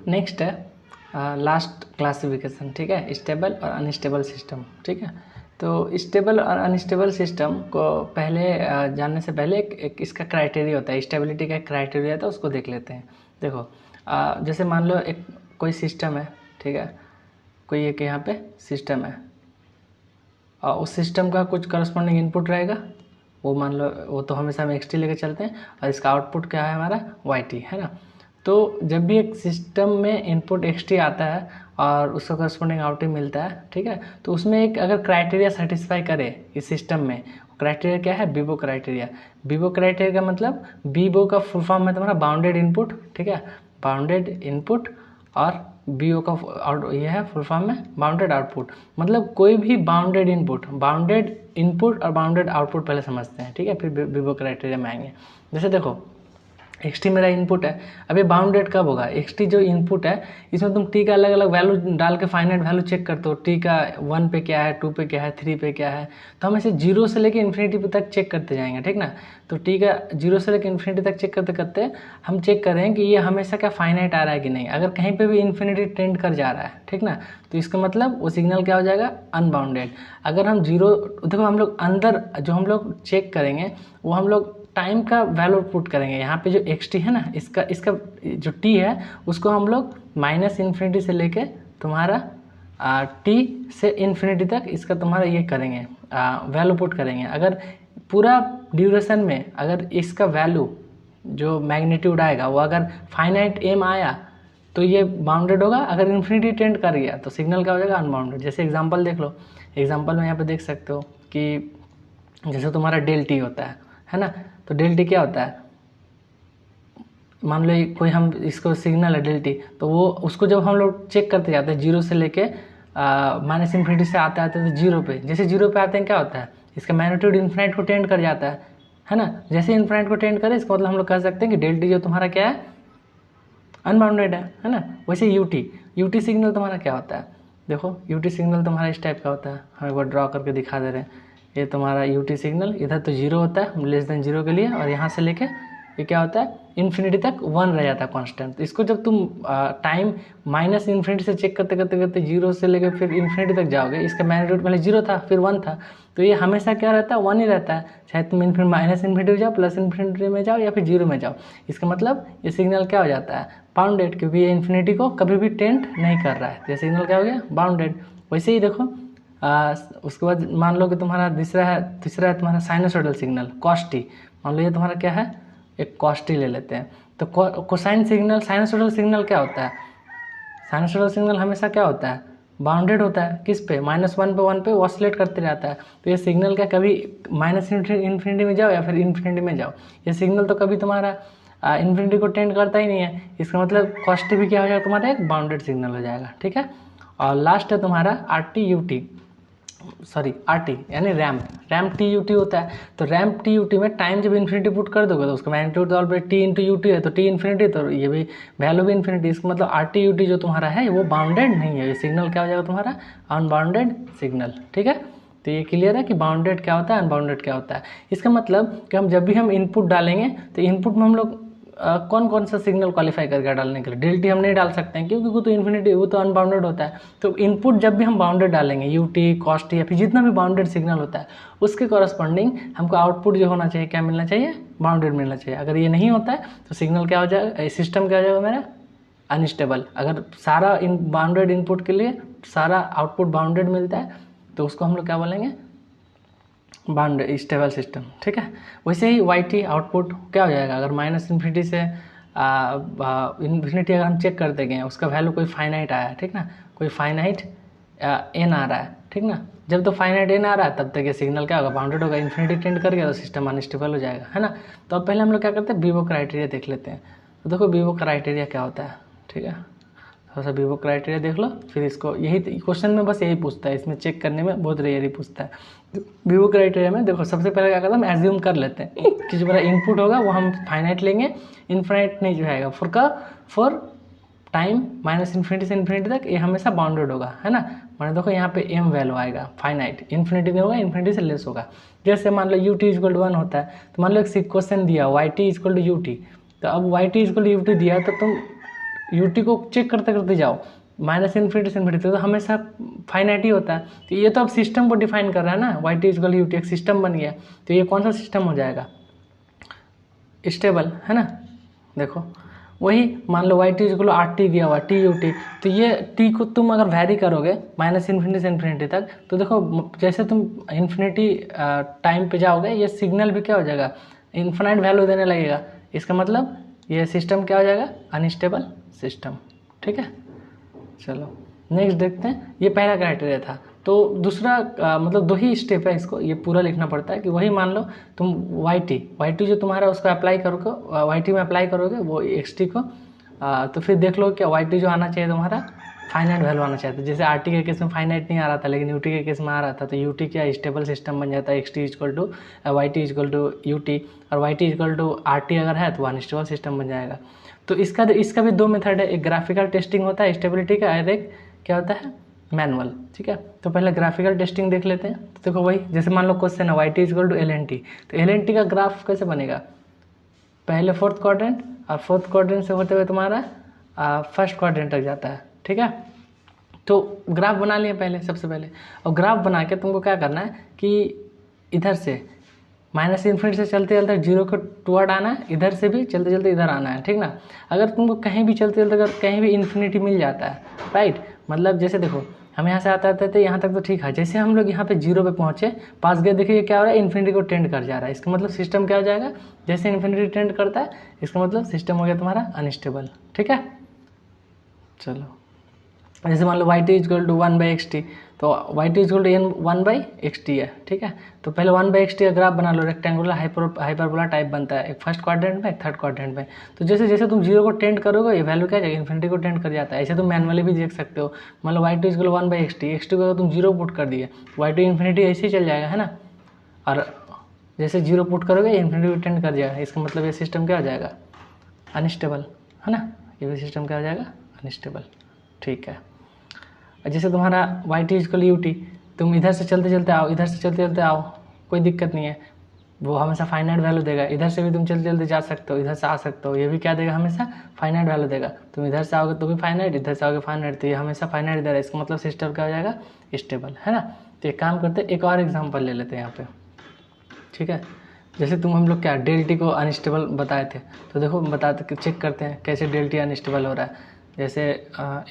Next है last classification, ठीक है, स्टेबल और अनस्टेबल सिस्टम, ठीक है। तो स्टेबल और अनस्टेबल सिस्टम को पहले जानने से पहले एक इसका क्राइटेरिया होता है, स्टेबिलिटी का क्राइटेरिया होता है, उसको देख लेते हैं। देखो जैसे मान लो एक कोई सिस्टम है, ठीक है, कोई एक यहाँ पे सिस्टम है और उस सिस्टम का कुछ करस्पॉन्डिंग इनपुट रहेगा, वो मान लो वो तो हमेशा हम एक्स टी लेकर चलते हैं, और इसका आउटपुट क्या है हमारा वाई टी, है ना। तो जब भी एक सिस्टम में इनपुट एक्स टी आता है और उसका करस्पॉन्डिंग आउट टी मिलता है, ठीक है, तो उसमें एक अगर क्राइटेरिया सेटिस्फाई करे इस सिस्टम में, क्राइटेरिया क्या है, बीबो क्राइटेरिया। बीबो क्राइटेरिया का मतलब, बीबो का फुल फॉर्म है तुम्हारा बाउंडेड इनपुट, ठीक है, बाउंडेड इनपुट, और बीओ का ये है फुल फॉर्म में बाउंडेड आउटपुट। मतलब कोई भी बाउंडेड इनपुट और बाउंडेड आउटपुट पहले समझते हैं, ठीक है, फिर बीबो क्राइटेरिया में आएंगे। जैसे देखो एक्स टी मेरा इनपुट है, अब ये बाउंडेड कब होगा, एक्स टी जो इनपुट है इसमें तुम टी का अलग अलग वैल्यू डाल के फाइनाइट वैल्यू चेक करते हो, टी का 1 पे क्या है, 2 पे क्या है, 3 पे क्या है, तो हम ऐसे 0 से लेके इन्फिनिटी पे तक चेक करते जाएंगे, ठीक ना। तो टी का 0 से लेकर इन्फिनिटी तक चेक करते करते हम चेक करें कि ये हमेशा क्या फाइनाइट आ रहा है कि नहीं। अगर कहीं पे भी इन्फिनिटी टेंड कर जा रहा है, ठीक ना, तो इसका मतलब वो सिग्नल क्या हो जाएगा, अनबाउंडेड। अगर हम 0, देखो हम लोग अंदर जो हम लोग चेक करेंगे वो हम लोग टाइम का वैल्यू पुट करेंगे। यहाँ पे जो एक्स टी है ना, इसका जो टी है उसको हम लोग माइनस इन्फिनिटी से लेके तुम्हारा टी से इन्फिनिटी तक इसका तुम्हारा ये करेंगे, वैल्यू पुट करेंगे। अगर पूरा ड्यूरेशन में अगर इसका वैल्यू जो मैग्नीट्यूड आएगा वो अगर फाइनाइट एम आया तो ये बाउंडेड होगा, अगर इन्फिनिटी टेंड कर गया तो सिग्नल क्या हो जाएगा, अनबाउंडेड। जैसे एग्जांपल देख लो, एग्जांपल में यहाँ पे देख सकते हो कि जैसे तुम्हारा डेल टी होता है ना, तो डेल टी क्या होता है, मान लो कोई हम इसको सिग्नल है डेल टी, तो वो उसको जब हम लोग चेक करते जाते हैं 0 से लेके माइनस इन्फिनिटी से आते आते तो 0 पे, जैसे 0 पे आते हैं क्या होता है, इसका मैग्नीट्यूड इन्फिनाइट को टेंड कर जाता है ना। जैसे इन्फिनाइट को टेंड करे इसका मतलब हम लोग कह सकते हैं कि डेल टी जो तुम्हारा क्या है, अनबाउंडेड है ना। वैसे यूटी सिग्नल तुम्हारा क्या होता है, देखो यूटी सिग्नल तुम्हारा इस टाइप का होता है, हम एक बार ड्रॉ करके दिखा दे रहे हैं। ये तुम्हारा यूटी सिग्नल इधर तो 0 होता है लेस देन 0 के लिए, और यहाँ से लेके ये क्या होता है इन्फिनिटी तक 1 रह जाता है कांस्टेंट। तो इसको जब तुम टाइम माइनस इन्फिनिटी से चेक करते करते करते 0 से लेकर फिर इन्फिनिटी तक जाओगे, इसका मैग्नीट्यूड पहले 0 था फिर 1 था, तो ये हमेशा क्या रहता है, 1 ही रहता है, चाहे तुम माइनस इन्फिनिटी जाओ, प्लस इन्फिनिटी में जाओ, या फिर 0 में जाओ। इसका मतलब ये सिग्नल क्या हो जाता है, बाउंडेड, क्योंकि ये इन्फिनिटी को कभी भी टेंड नहीं कर रहा है, तो ये सिग्नल क्या हो गया, बाउंडेड। वैसे ही देखो उसके बाद मान लो कि तुम्हारा तीसरा है तुम्हारा साइनसोइडल सिग्नल कॉस टी। मान लो ये तुम्हारा क्या है, एक कॉस टी ले लेते हैं। तो कोसाइन सिग्नल, साइनसोइडल सिग्नल क्या होता है, साइनसोइडल सिग्नल हमेशा क्या होता है, बाउंडेड होता है, किस पे, -1 पे ऑसिलेट करते रहता है। तो ये सिग्नल क्या कभी माइनस इन्फिनिटी में जाओ या फिर इन्फिनिटी में जाओ, ये सिग्नल तो कभी तुम्हारा इन्फिनिटी को टेंड करता ही नहीं है। इसका मतलब कॉस टी भी क्या हो जाएगा, तुम्हारा एक बाउंडेड सिग्नल हो जाएगा, ठीक है। और लास्ट है तुम्हारा आरटी यानी रैम्प टी यू टी होता है। तो रैम्प टी यू टी में टाइम जब इन्फिनिटी पुट कर दोगे तो उसका मैग्नीट्यूड तो already T into U T है, तो टी इन्फिनिटी, तो ये भी वैल्यू भी इन्फिनिटी। इसका मतलब आर टी यू टी जो तुम्हारा है वो बाउंडेड नहीं है, ये सिग्नल क्या हो जाएगा तुम्हारा, अनबाउंडेड सिग्नल, ठीक है। तो ये क्लियर है कि बाउंडेड क्या होता है, अनबाउंडेड क्या होता है। इसका मतलब कि हम जब भी हम इनपुट डालेंगे तो इनपुट में हम लोग कौन कौन सा सिग्नल क्वालिफाई करके डालने के लिए, डेल टी हम नहीं डाल सकते हैं क्योंकि वो तो इन्फिनिटी, वो तो अनबाउंडेड होता है। तो इनपुट जब भी हम बाउंडेड डालेंगे, यू टी, कॉस टी या फिर जितना भी बाउंडेड सिग्नल होता है उसके कॉरस्पॉन्डिंग हमको आउटपुट जो होना चाहिए क्या मिलना चाहिए, बाउंडेड मिलना चाहिए। अगर ये नहीं होता है तो सिग्नल क्या हो जाएगा, सिस्टम क्या हो जाएगा मेरा, अनस्टेबल। अगर सारा इन बाउंडेड इनपुट के लिए सारा आउटपुट बाउंडेड मिलता है तो उसको हम लोग क्या बोलेंगे, बाउंडेड स्टेबल सिस्टम, ठीक है। वैसे ही वाई टी आउटपुट क्या हो जाएगा, अगर माइनस इन्फिनिटी से इन्फिनिटी अगर हम चेक करते गए उसका वैल्यू कोई फाइनाइट आया, ठीक ना, कोई फाइनाइट एन आ रहा है, ठीक ना। जब तो फाइनाइट एन आ रहा है तब तक ये सिग्नल क्या होगा, बाउंडेड होगा। इन्फिनिटी टेंड कर गया तो सिस्टम अनस्टेबल हो जाएगा, है ना। तो अब पहले हम लोग क्या करते हैं, बीबो क्राइटेरिया देख लेते हैं। तो देखो बीबो क्राइटेरिया क्या होता है, ठीक है, थोड़ा सा बीबो क्राइटेरिया देख लो। फिर इसको यही क्वेश्चन में बस यही पूछता है, इसमें चेक करने में बहुत रेयर ही पूछता है। बीबो क्राइटेरिया में देखो सबसे पहले क्या करता है, हम एज्यूम कर लेते हैं कि जो मेरा इनपुट होगा वो हम फाइनाइट लेंगे, इनफाइनाइट नहीं जो है फॉर टाइम माइनस इन्फिनिटी से इन्फिनिटी तक ये हमेशा बाउंडेड होगा, है ना। मैंने देखो यहाँ पे एम वैल्यू आएगा, फाइनाइट, इन्फिनिटी नहीं होगा, इन्फिनिटी से लेस होगा। जैसे मान लो यू टी इक्वल टू 1 होता है, तो मान लो एक क्वेश्चन दिया Y T equal to U T, तो अब Y T equal to U T दिया तो तुम यूटी को चेक करते करते जाओ, माइनस इन्फिनिटी से इन्फिनिटी तो हमेशा फाइनाइट ही होता है। तो ये तो अब सिस्टम को डिफाइन कर रहा है ना, Y T equal U T, एक सिस्टम बन गया। तो ये कौन सा सिस्टम हो जाएगा, स्टेबल, है ना। देखो वही मान लो Y T equal R T दिया हुआ टी यू टी, तो ये टी को तुम अगर वैरी करोगे माइनस इन्फिनिटी से इन्फिनिटी तक, तो देखो जैसे तुम इन्फिनिटी टाइम पे जाओगे ये सिग्नल भी क्या हो जाएगा, इन्फिनाइट वैल्यू देने लगेगा। इसका मतलब ये सिस्टम क्या हो जाएगा, अनस्टेबल सिस्टम। ठीक है, चलो नेक्स्ट देखते हैं। ये पहला क्राइटेरिया था। तो दूसरा मतलब 2 ही स्टेप है, इसको ये पूरा लिखना पड़ता है कि वही मान लो तुम वाई टी जो तुम्हारा उसको अप्लाई करोगे, वाई टी में अप्लाई करोगे वो एक्स टी को, तो फिर देख लो क्या वाई टी जो आना चाहिए तुम्हारा फाइनाइट वैल्यू आना चाहिए था। जैसे आर टी के केस में फाइनाइट नहीं आ रहा था, लेकिन यू टी के केस में आ रहा था, तो यू टी क्या स्टेबल सिस्टम बन जाता है, X T equal to Y T equal to U T, और Y T equal to R T अगर है तो अनस्टेबल सिस्टम बन जाएगा। तो इसका भी 2 मेथड है, एक ग्राफिकल टेस्टिंग होता है स्टेबिलिटी का, और एक क्या होता है मैनुअल। ठीक है, तो पहले ग्राफिकल टेस्टिंग देख लेते हैं। तो देखो वही जैसे मान लो क्वेश्चन है Y T equal to L N T, तो एल एन टी का ग्राफ कैसे बनेगा, पहले 4th क्वाड्रेंट और 4th क्वाड्रेंट से होते हुए तुम्हारा 1st क्वाड्रेंट तक जाता है। ठीक है, तो ग्राफ बना लिए पहले, सबसे पहले, और ग्राफ बना के तुमको क्या करना है कि इधर से माइनस इन्फिनिटी से चलते चलते 0 को टुवर्ड आना है, इधर से भी चलते चलते इधर आना है। ठीक ना, अगर तुमको कहीं भी चलते चलते अगर कहीं भी इन्फिनिटी मिल जाता है, राइट, मतलब जैसे देखो हम यहाँ से आते थे यहाँ तक तो ठीक है, जैसे हम लोग यहाँ पे 0 पे पहुँचे, पास गए, देखिए क्या हो रहा है, इन्फिनिटी को टेंड कर जा रहा है। इसका मतलब सिस्टम क्या हो जाएगा, जैसे इन्फिनिटी टेंड करता है इसका मतलब सिस्टम हो गया तुम्हारा अनस्टेबल। ठीक है, चलो जैसे मान लो Y T equal to 1/xt, तो Y T equal to N 1/xt है। ठीक है, तो पहले 1/xt का ग्राफ बना लो, रेक्टेंगुलर हाइपरबोला टाइप बनता है, एक 1st क्वाड्रेंट में, एक 3rd क्वाड्रेंट में। तो जैसे जैसे तुम 0 को टेंड करोगे ये वैल्यू क्या जाएगी, इन्फिनिटी को टेंड कर जाता है। ऐसे तुम मैनुअली भी देख सकते हो, मान लो Y T equal 1/xt, XT को अगर तुम 0 पुट कर दिए वाई टी इन्फिनिटी ऐसे ही चल जाएगा, है ना। और जैसे 0 पुट करोगे इन्फिनिटी को टेंड कर जाएगा, इसका मतलब ये सिस्टम क्या हो जाएगा, अनस्टेबल, है ना। ये भी सिस्टम क्या हो जाएगा, अनस्टेबल। ठीक है, जैसे तुम्हारा Y T equal U T, तुम इधर से चलते चलते आओ, इधर से चलते चलते आओ, कोई दिक्कत नहीं है, वो हमेशा फाइनाइट वैल्यू देगा। इधर से भी तुम चलते चलते जा सकते हो, इधर से आ सकते हो, ये भी क्या देगा, हमेशा फाइनाइट वैल्यू देगा। तुम इधर से आओगे तो भी फाइनाइट, इधर से आओगे फाइनाइट, तो ये हमेशा फाइनाइट दे रहा है। इसका मतलब सिस्टम क्या हो जाएगा, स्टेबल, है ना। तो एक काम करते, एक और एग्जाम्पल ले लेते हैं यहाँ पे। ठीक है, जैसे तुम हम लोग क्या डेल टी को अनस्टेबल बताए थे, तो देखो बताते चेक करते हैं कैसे डेल टी अनस्टेबल हो रहा है। जैसे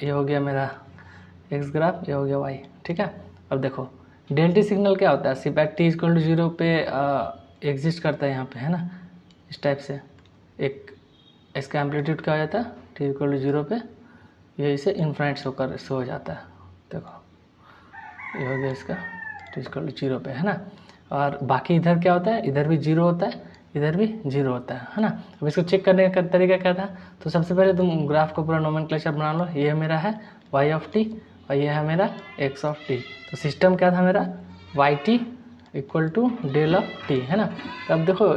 ये हो गया मेरा एक्स ग्राफ, ये हो गया वाई। ठीक है, अब देखो डेल टी सिग्नल क्या होता है, सिर्फ एट टी इक्वल टू 0 पे एग्जिस्ट करता है यहाँ पे, है ना, इस टाइप से। एक इसका एम्पलीट्यूड क्या हो जाता है, टी इक्वल टू 0 पे, ये इसे इन्फिनिट शो हो जाता है। देखो ये हो गया इसका टी इक्वल टू 0 पे, है ना। और बाकी इधर क्या होता है, इधर भी 0 होता है, इधर भी 0 होता है ना। अब इसको चेक करने का तरीका क्या था, तो सबसे पहले तुम ग्राफ को पूरा नोमेनक्लेचर बना लो। ये मेरा है वाई ऑफ टी और ये है मेरा एक्स ऑफ टी। तो सिस्टम क्या था मेरा, Y T equal to del of T, है ना। तो अब देखो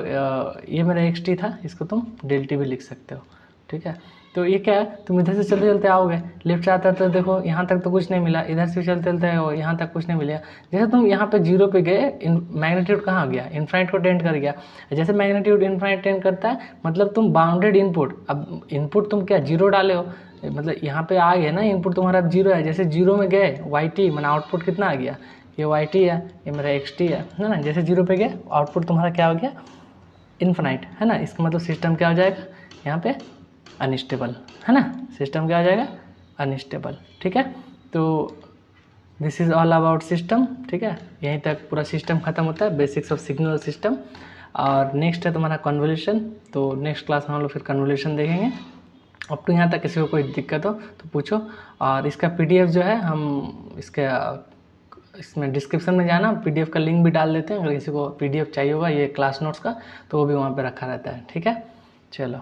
ये मेरा एक्स टी था, इसको तुम डेल टी भी लिख सकते हो। ठीक है, तो ये क्या है, तुम इधर से चलते चलते आओगे, लेफ्ट से आता तो देखो यहाँ तक तो कुछ नहीं मिला, इधर से चलते चलते हो यहाँ तक कुछ नहीं मिला। जैसे तुम यहाँ पे 0 पे गए, मैग्नीट्यूड कहाँ गया, इन्फिनिट को टेंड कर गया। जैसे मैग्नीट्यूड इन्फिनिट टेंड करता है, मतलब तुम बाउंडेड इनपुट, अब इनपुट तुम क्या 0 डाले हो, मतलब यहाँ पे आ गया ना इनपुट तुम्हारा 0 है। जैसे 0 में गए वाई टी, मैंने आउटपुट कितना आ गया, ये वाई टी है, ये मेरा एक्स टी है ना। जैसे 0 पे गए आउटपुट तुम्हारा क्या हो गया, इन्फिनिट, है ना। इसका मतलब सिस्टम क्या हो जाएगा यहाँ पे, अनस्टेबल, है ना। सिस्टम क्या हो जाएगा, अनस्टेबल। ठीक है, तो this is all about system. ठीक है, यहीं तक पूरा सिस्टम खत्म होता है, बेसिक्स ऑफ सिग्नल सिस्टम। और नेक्स्ट है तुम्हारा कन्वोल्यूशन, तो नेक्स्ट क्लास में हम लोग फिर कन्वोल्यूशन देखेंगे। अप टू यहाँ तक किसी को कोई दिक्कत हो तो पूछो। और इसका PDF जो है हम इसमें डिस्क्रिप्शन में जाना, PDF का लिंक भी डाल देते हैं, अगर किसी को PDF चाहिए होगा ये क्लास नोट्स का, तो वो भी वहाँ पे रखा रहता है। ठीक है, चलो।